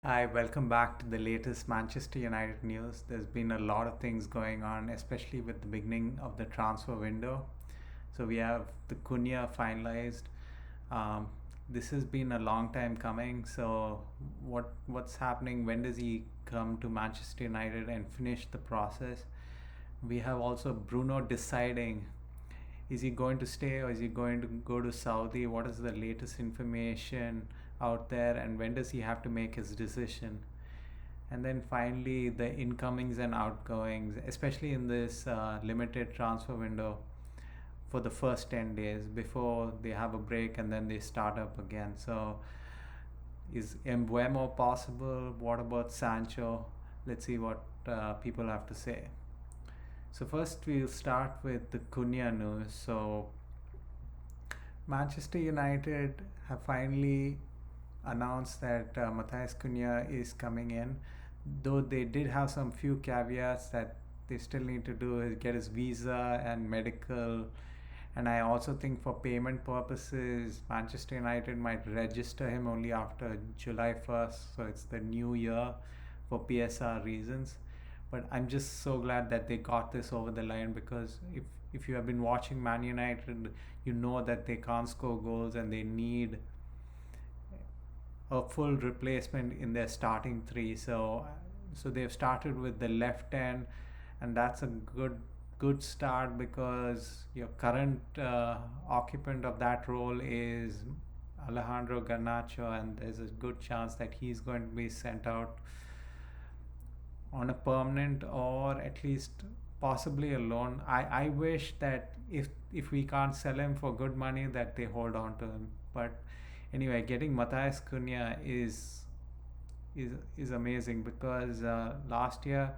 Hi, welcome back to the latest Manchester United news. There's been a lot of things going on, especially with the beginning of the transfer window. So we have the Cunha finalized. Um, this has been a long time coming. So what's happening? When does he come to Manchester United and finish the process? We have also Bruno deciding, is he going to stay or is he going to go to Saudi? What is the latest information out there, and when does he have to make his decision? And then finally, the incomings and outgoings, especially in this limited transfer window for the first 10 days before they have a break and then they start up again. So, is Mbeumo possible? What about Sancho? Let's see what people have to say. So, first, we'll start with the Cunha news. So, Manchester United have finally announced that Matheus Cunha is coming in, though they did have some few caveats that they still need to do is get his visa and medical. And I also think for payment purposes, Manchester United might register him only after July 1st, so it's the new year for PSR reasons. But I'm just so glad that they got this over the line, because if you have been watching Man United, you know that they can't score goals and they need a full replacement in their starting three. So they've started with the left end, and that's a good start, because your current occupant of that role is Alejandro Garnacho, and there's a good chance that he's going to be sent out on a permanent, or at least possibly a loan. I wish that if we can't sell him for good money, that they hold on to him. But anyway, getting Matheus Cunha is amazing, because last year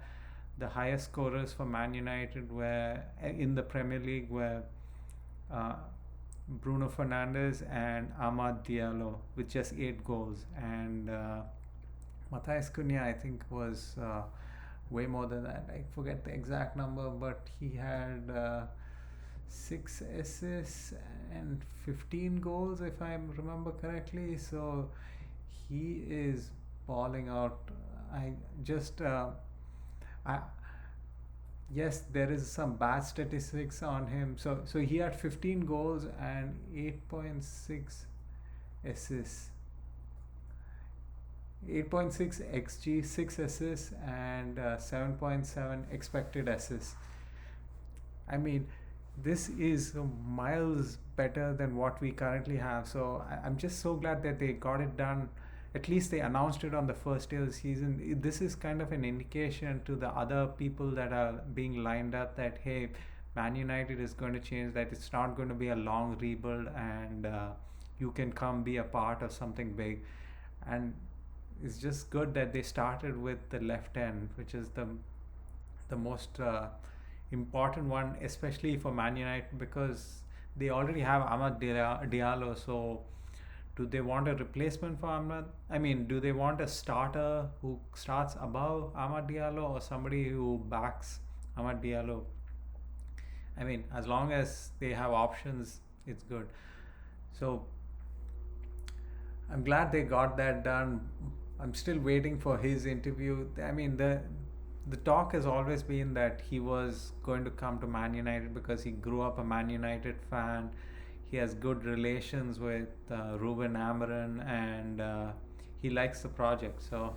the highest scorers for Man United were in the Premier League were uh, Bruno Fernandes and Amad Diallo with just 8 goals, and Matheus Cunha I think was way more than that. I forget the exact number, but he had 6 assists and 15 goals, if I remember correctly. So he is balling out. I just, I yes, there is some bad statistics on him. So he had 15 goals and 8.6 assists. 8.6 xg, 6 assists, and 7.7 expected assists. I mean, this is miles better than what we currently have. So I'm just so glad that they got it done. At least they announced it on the first day of the season. This is kind of an indication to the other people that are being lined up that, hey, Man United is going to change, that it's not going to be a long rebuild, and you can come be a part of something big. And it's just good that they started with the left end, which is the most important one, especially for Man United, because they already have Amad Diallo. So, do they want a replacement for Amad? I mean, do they want a starter who starts above Amad Diallo, or somebody who backs Amad Diallo? I mean, as long as they have options, it's good. So, I'm glad they got that done. I'm still waiting for his interview. I mean, the talk has always been that he was going to come to Man United because he grew up a Man United fan. He has good relations with Ruben Amorim, and he likes the project. So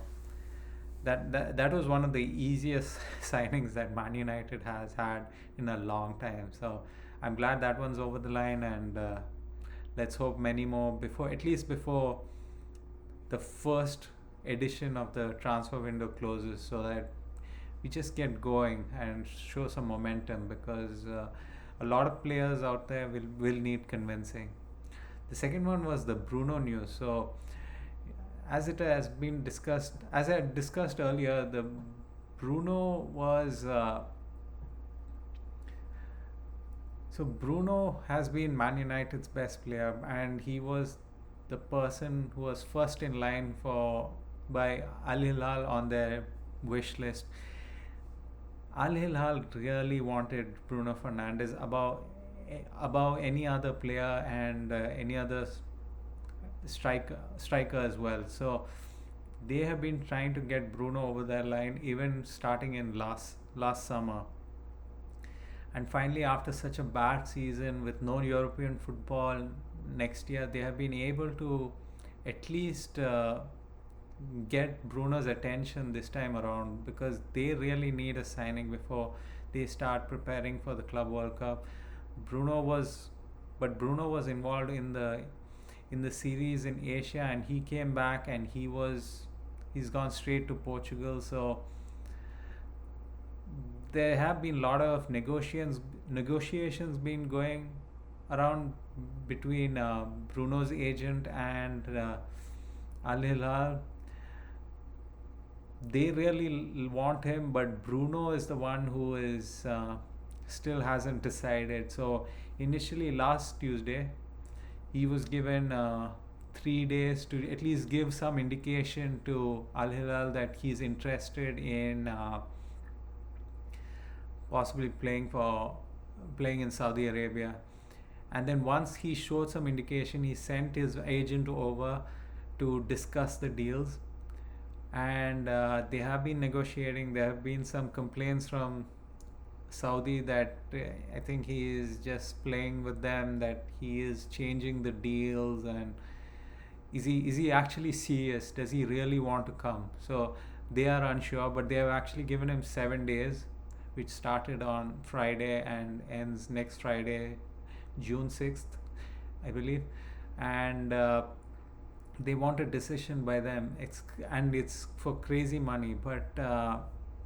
that was one of the easiest signings that Man United has had in a long time. So I'm glad that one's over the line, and let's hope many more before, at least before the first edition of the transfer window closes, so that we just get going and show some momentum, because a lot of players out there will need convincing. The second one was the Bruno news. So, as it has been discussed, as I discussed earlier, the Bruno was so Bruno has been Man United's best player, and he was the person who was first in line for by Al Hilal on their wish list. Al Hilal really wanted Bruno Fernandes above any other player, and any other striker as well. So they have been trying to get Bruno over their line even starting in last summer. And finally, after such a bad season with no European football next year, they have been able to at least get Bruno's attention this time around, because they really need a signing before they start preparing for the Club World Cup. Bruno was, but Bruno was involved in the series in Asia, and he came back and he's gone straight to Portugal. So there have been a lot of negotiations been going around between Bruno's agent and Al Hilal. They really want him, but Bruno is the one who is still hasn't decided. So initially last Tuesday, he was given 3 days to at least give some indication to Al Hilal that he's interested in possibly playing in Saudi Arabia. And then once he showed some indication, he sent his agent over to discuss the deals. And they have been negotiating. There have been some complaints from Saudi that I think he is just playing with them, that he is changing the deals, and is he actually serious? Does he really want to come? So they are unsure, but they have actually given him 7 days, which started on Friday and ends next Friday, June 6th, I believe. And they want a decision by them. It's for crazy money, but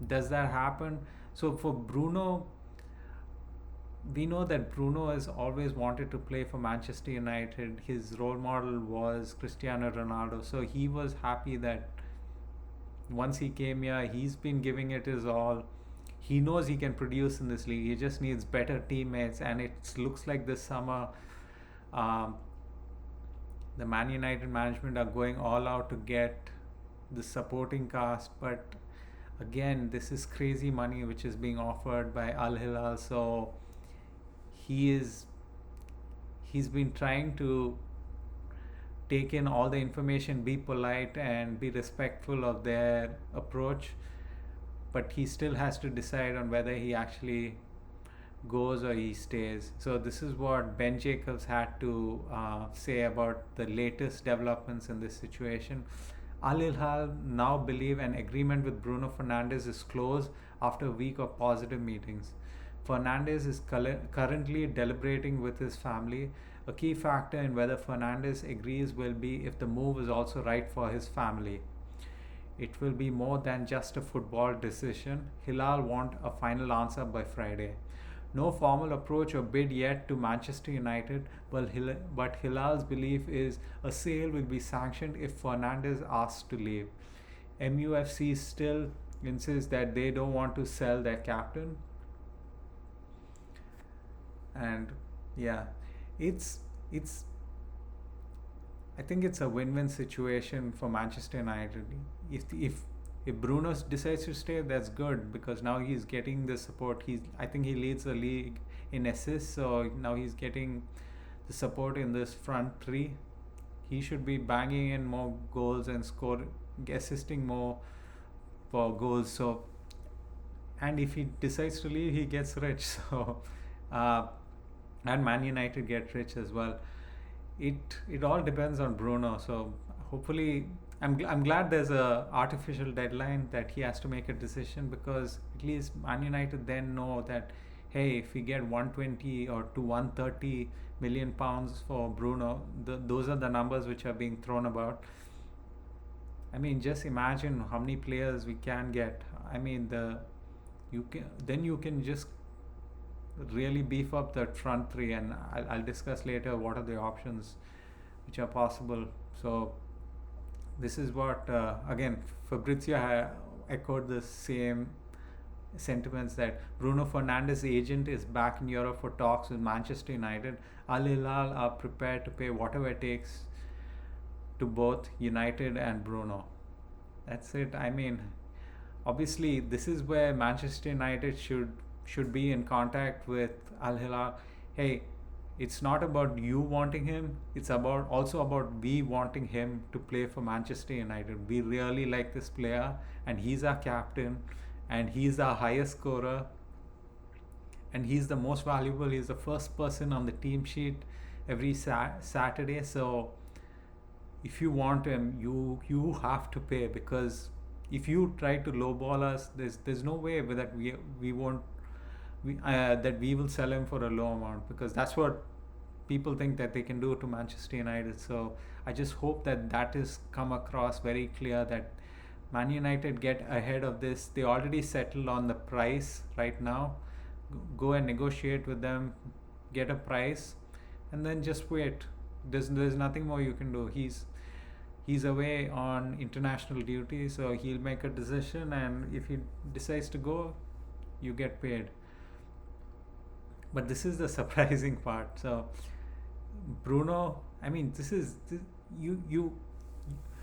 does that happen? So for Bruno, we know that Bruno has always wanted to play for Manchester United. His role model was Cristiano Ronaldo, so he was happy that once he came here, he's been giving it his all. He knows he can produce in this league. He just needs better teammates, and it looks like this summer the Man United management are going all out to get the supporting cast. But again, this is crazy money which is being offered by Al Hilal. So he's been trying to take in all the information, be polite and be respectful of their approach, but he still has to decide on whether he actually goes or he stays. So this is what Ben Jacobs had to say about the latest developments in this situation. Al Hilal now believe an agreement with Bruno Fernandes is close after a week of positive meetings. Fernandes is currently deliberating with his family. A key factor in whether Fernandes agrees will be if the move is also right for his family. It will be more than just a football decision. Hilal want a final answer by Friday. No formal approach or bid yet to Manchester United, but Hilal's belief is a sale will be sanctioned if Fernandes asks to leave. MUFC still insists that they don't want to sell their captain. And yeah, it's I think it's a win-win situation for Manchester United. If Bruno decides to stay, that's good, because now he's getting the support. I think he leads the league in assists, so now he's getting the support in this front three. He should be banging in more goals and assisting more for goals. So, and if he decides to leave, he gets rich. So, and Man United get rich as well. It all depends on Bruno. So hopefully, I'm glad there's a artificial deadline that he has to make a decision, because at least Man United then know that, hey, if we get 120 or to 130 million pounds for Bruno, those are the numbers which are being thrown about. I mean, just imagine how many players we can get. I mean, you can just really beef up that front three, and I'll discuss later what are the options which are possible. So this is what again Fabrizio echoed the same sentiments, that Bruno Fernandes' agent is back in Europe for talks with Manchester United. Al Hilal are prepared to pay whatever it takes to both United and Bruno. That's it. I mean, obviously this is where Manchester United should be in contact with Al Hilal. Hey, it's not about you wanting him, it's about also about we wanting him to play for Manchester United. We really like this player, and he's our captain, and he's our highest scorer, and he's the most valuable. He's the first person on the team sheet every Saturday. So if you want him, you have to pay, because if you try to lowball us, there's no way that we won't that we will sell him for a low amount, because that's what people think that they can do to Manchester United. So I just hope that that is come across very clear, that Man United get ahead of this. They already settled on the price right now. Go and negotiate with them, get a price, and then just wait. There's nothing more you can do. He's away on international duty, so he'll make a decision, and if he decides to go, you get paid. But this is the surprising part. So Bruno, I mean, you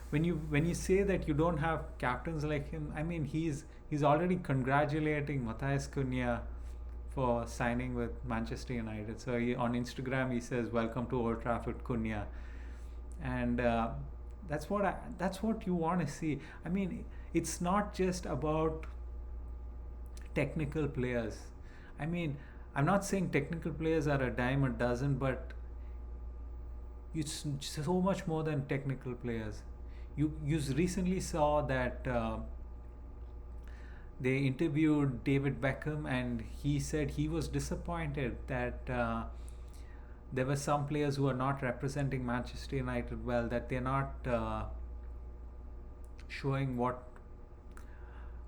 when you say that you don't have captains like him, I mean, he's already congratulating Matheus Cunha for signing with Manchester United. So on Instagram he says, "Welcome to Old Trafford, Cunha," and that's what you want to see. I mean, it's not just about technical players. I mean, I'm not saying technical players are a dime a dozen, but it's so much more than technical players. You recently saw that they interviewed David Beckham, and he said he was disappointed that there were some players who are not representing Manchester United well, that they're not showing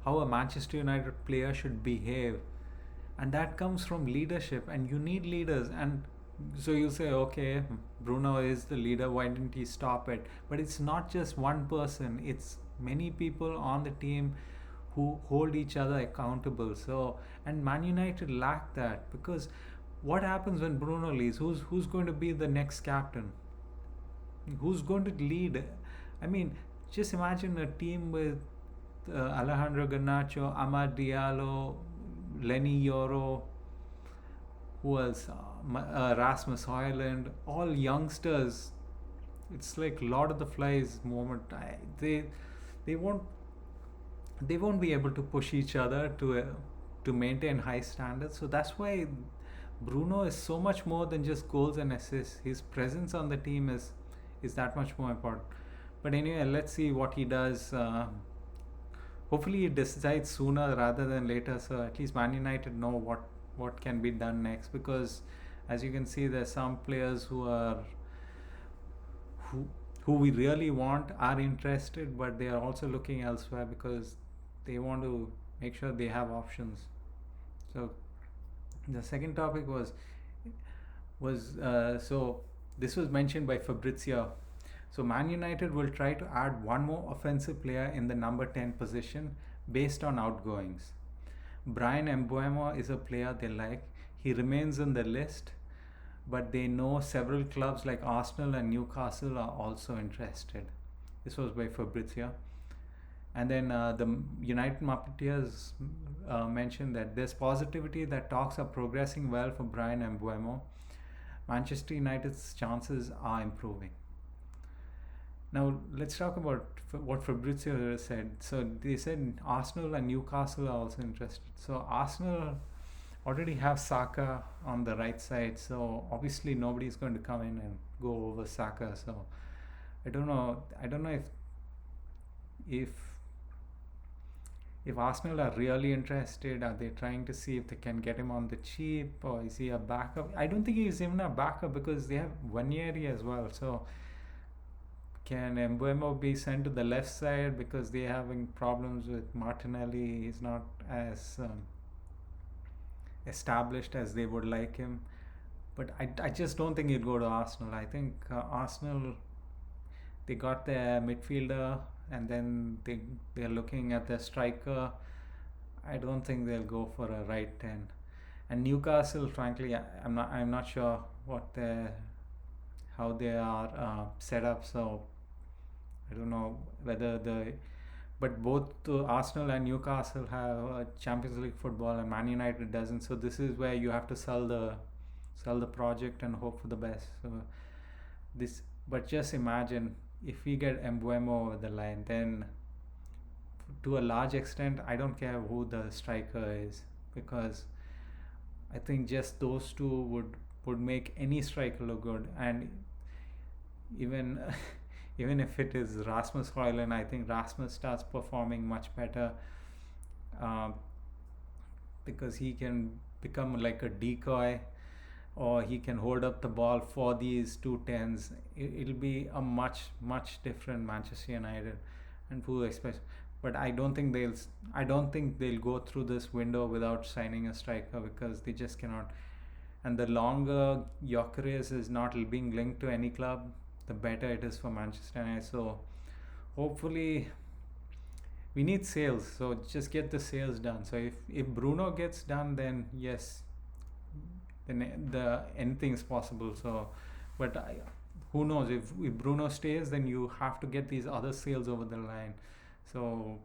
how a Manchester United player should behave, and that comes from leadership, and you need leaders. And so you say, okay, Bruno is the leader, why didn't he stop it? But it's not just one person, it's many people on the team who hold each other accountable. So, and Man United lack that, because what happens when Bruno leaves? Who's going to be the next captain? Who's going to lead? I mean, just imagine a team with Alejandro Garnacho, Amad Diallo, Lenny Yoro, who else? Rasmus Højlund, all youngsters. It's like Lord of the Flies moment. They won't be able to push each other to maintain high standards. So that's why Bruno is so much more than just goals and assists. His presence on the team is that much more important. But anyway, let's see what he does. Hopefully he decides sooner rather than later, so at least Man United know what can be done next, because as you can see, there's some players who we really want are interested, but they are also looking elsewhere because they want to make sure they have options. So the second topic was so this was mentioned by Fabrizio. So Man United will try to add one more offensive player in the number 10 position based on outgoings. Brian Mbeumo is a player they like. He remains on the list, but they know several clubs like Arsenal and Newcastle are also interested. This was by Fabrizio. And then the United Marketeers mentioned that there's positivity that talks are progressing well for Brian Mbeumo. Manchester United's chances are improving. Now let's talk about what Fabrizio said. So they said Arsenal and Newcastle are also interested. So Arsenal already have Saka on the right side, so obviously nobody's going to come in and go over Saka. So I don't know if Arsenal are really interested. Are they trying to see if they can get him on the cheap, or is he a backup? I don't think he's even a backup, because they have Wanyeri as well. So can Mbeumo be sent to the left side because they're having problems with Martinelli? He's not as established as they would like him. But I just don't think he'll go to Arsenal. I think Arsenal, they got their midfielder, and then they're looking at their striker. I don't think they'll go for a right 10. And Newcastle, frankly, I'm not sure how they are set up. So I don't know whether but both Arsenal and Newcastle have Champions League football, and Man United doesn't. So this is where you have to sell sell the project and hope for the best. So this, but just imagine if we get Mbeumo over the line, then to a large extent, I don't care who the striker is, because I think just those two would make any striker look good. And even even if it is Rasmus Højlund, I think Rasmus starts performing much better, uh, because he can become like a decoy, or he can hold up the ball for these two tens. It'll be a much different Manchester United, and who expects. But I don't think they'll go through this window without signing a striker, because they just cannot. And the longer Gyökeres is not being linked to any club, the better it is for Manchester United. So hopefully, we need sales. So just get the sales done. So if Bruno gets done, then yes, then anything is possible. So, but who knows, if Bruno stays, then you have to get these other sales over the line. So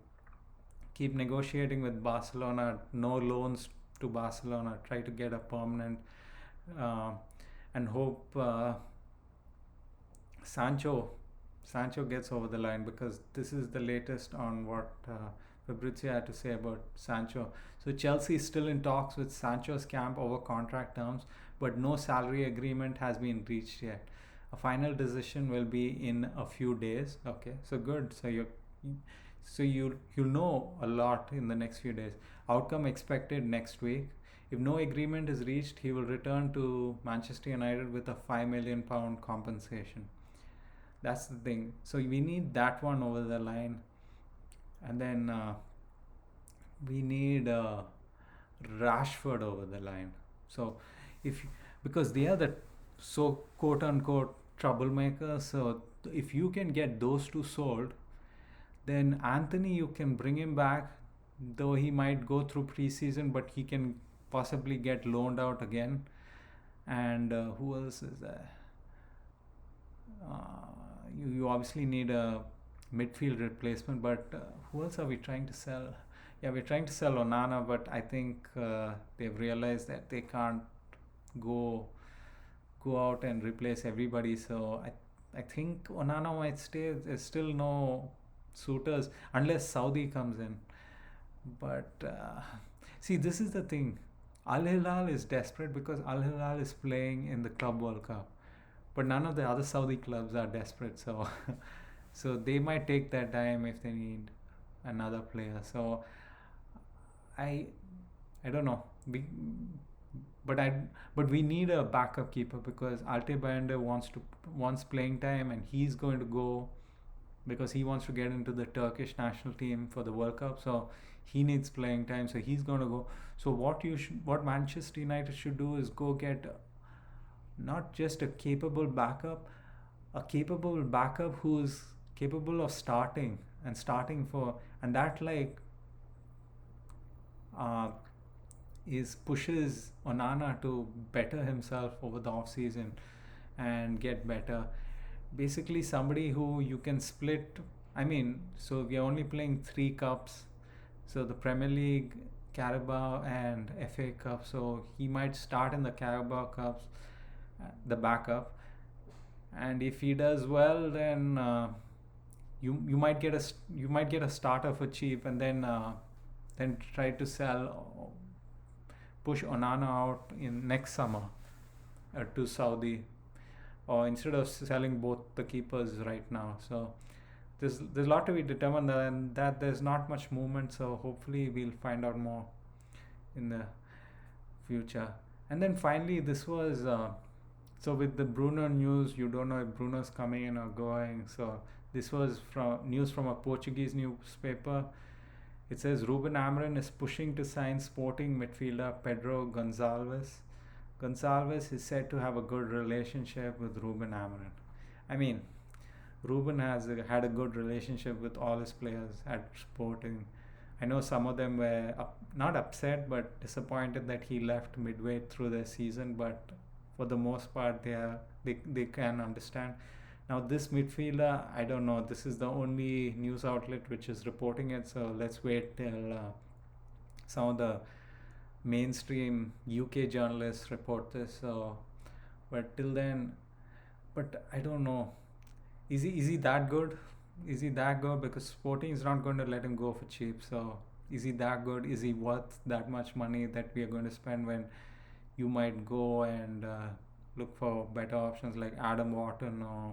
keep negotiating with Barcelona. No loans to Barcelona. Try to get a permanent, and hope Sancho gets over the line, because this is the latest on what Fabrizio had to say about Sancho. So Chelsea is still in talks with Sancho's camp over contract terms, but no salary agreement has been reached yet. A final decision will be in a few days. Okay, so good. So you'll know a lot in the next few days. Outcome expected next week. If no agreement is reached, he will return to Manchester United with a £5 million compensation. That's the thing. So we need that one over the line, and then we need Rashford over the line. So because they are the quote unquote troublemakers. So if you can get those two sold, then Anthony, you can bring him back, though he might go through preseason, but he can possibly get loaned out again. And who else is there? You obviously need a midfield replacement, but who else are we trying to sell? Yeah, we're trying to sell Onana, but I think they've realized that they can't go out and replace everybody. So I think Onana might stay. There's still no suitors unless Saudi comes in. But see, this is the thing. Al Hilal is desperate because Al Hilal is playing in the Club World Cup, but none of the other Saudi clubs are desperate. So so they might take their time if they need another player. So I don't know. But we need a backup keeper, because Alte Bayender wants playing time, and he's going to go because he wants to get into the Turkish national team for the World Cup. So he needs playing time. So he's going to go. So what Manchester United should do is go get not just a capable backup who's capable of starting for, and that pushes Onana to better himself over the off season and get better. Basically somebody who you can split. I mean, so we are only playing 3 cups, so the Premier League, Carabao and FA Cup. So he might start in the Carabao Cups, the backup, and if he does well, then you might get a starter for cheap, and then try to push Onana out in next summer to Saudi, or instead of selling both the keepers right now. So there's a lot to be determined, and that there's not much movement. So hopefully we'll find out more in the future. And then finally, this was so with the Bruno news, you don't know if Bruno's coming in or going. So this was news from a Portuguese newspaper. It says Ruben Amorim is pushing to sign Sporting midfielder Pedro Gonçalves. Gonçalves is said to have a good relationship with Ruben Amorim. I mean, Ruben has had a good relationship with all his players at Sporting. I know some of them were not upset but disappointed that he left midway through the season, but for the most part they can understand. Now this midfielder, I don't know, this is the only news outlet which is reporting it, so let's wait till some of the mainstream UK journalists report this. So But till then, but I don't know. Is he that good? Is he that good? Because Sporting is not going to let him go for cheap. So is he that good? Is he worth that much money that we are going to spend when you might go and look for better options like Adam Wharton, or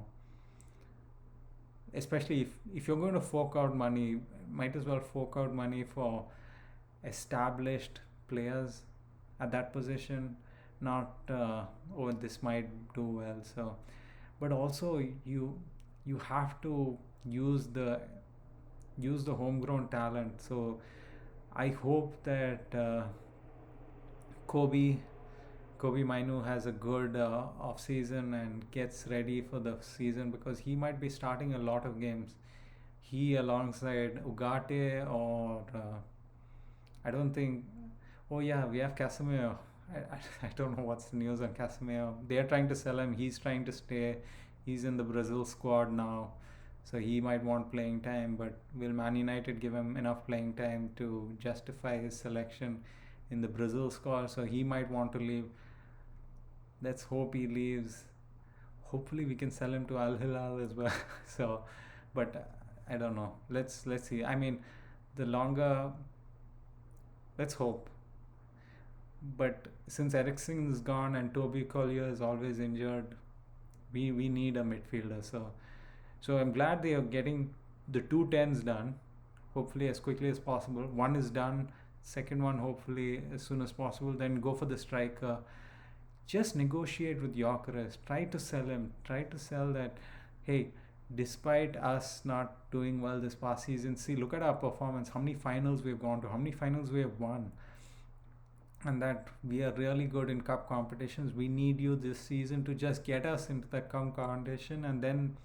especially if you're going to fork out money, might as well fork out money for established players at that position, not oh, this might do well. So but also you have to use the homegrown talent. So I hope that Kobe Kobe Mainu has a good off season and gets ready for the season, because he might be starting a lot of games. He alongside Ugarte, or I don't think. Oh yeah, we have Casemiro. I don't know what's the news on Casemiro. They are trying to sell him. He's trying to stay. He's in the Brazil squad now, so he might want playing time. But will Man United give him enough playing time to justify his selection in the Brazil squad? So he might want to leave. Let's hope he leaves. Hopefully we can sell him to Al Hilal as well. So, but I don't know. Let's see. I mean, the longer. Let's hope. But since Eriksen is gone and Toby Collier is always injured, we need a midfielder. So I'm glad they are getting the two tens done, hopefully as quickly as possible. One is done, second one hopefully as soon as possible. Then go for the striker. Just negotiate with Gyökeres. Try to sell him. Try to sell that. Hey, despite us not doing well this past season, see, look at our performance. How many finals we've gone to? How many finals we have won? And that we are really good in cup competitions. We need you this season to just get us into that cup competition, and then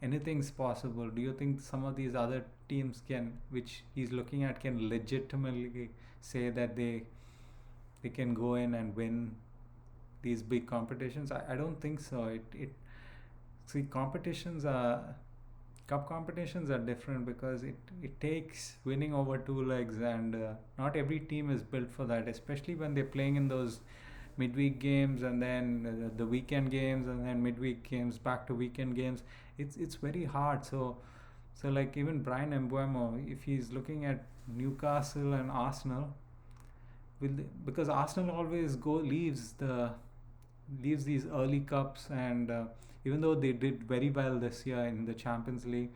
anything's possible. Do you think some of these other teams which he's looking at, can legitimately say that they can go in and win these big competitions? I don't think so. See, cup competitions are different, because it takes winning over two legs, and not every team is built for that, especially when they're playing in those midweek games, and then the weekend games, and then midweek games back to weekend games. It's very hard. So like even Brian Mbeumo, if he's looking at Newcastle and Arsenal, because Arsenal always leaves these early cups, and even though they did very well this year in the Champions League,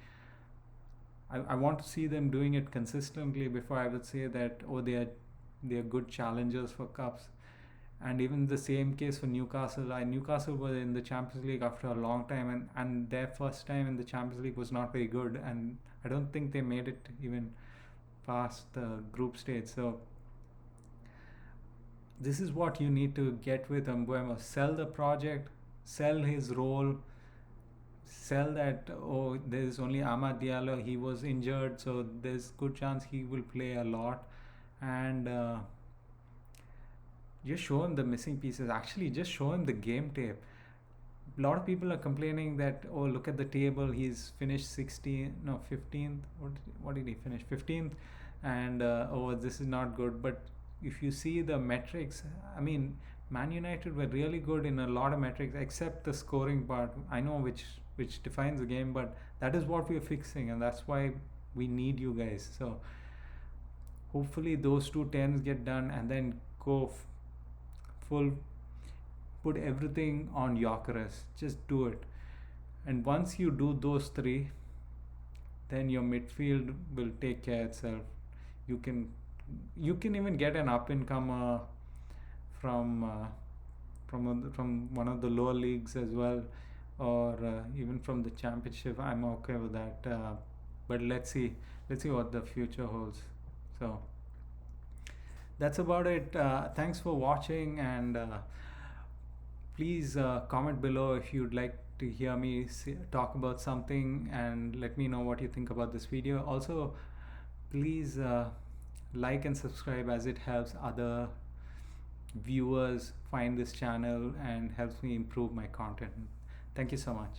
I want to see them doing it consistently before I would say that, oh, they are good challengers for cups. And even the same case for Newcastle. Newcastle were in the Champions League after a long time, and their first time in the Champions League was not very good, and I don't think they made it even past the group stage. So this is what you need to get with Mbeumo. Sell the project, sell his role, sell that, oh, there's only Amad Diallo, he was injured, so there's good chance he will play a lot, and just show him the missing pieces. Actually, just show him the game tape. A lot of people are complaining that, oh, look at the table, he's finished 15th. What did he finish? 15th, and oh, this is not good. But if you see the metrics, I mean, Man United were really good in a lot of metrics, except the scoring part. I know which defines the game, but that is what we're fixing, and that's why we need you guys. So hopefully those two tens get done, and then go put everything on Gyökeres. Just do it. And once you do those three, then your midfield will take care of itself. You can even get an up and comer from one of the lower leagues as well, or even from the championship. I'm okay with that. But let's see what the future holds. So that's about it. Thanks for watching, and please comment below if you'd like to hear me talk about something, and let me know what you think about this video. Also, please like and subscribe, as it helps other viewers find this channel and helps me improve my content. Thank you so much.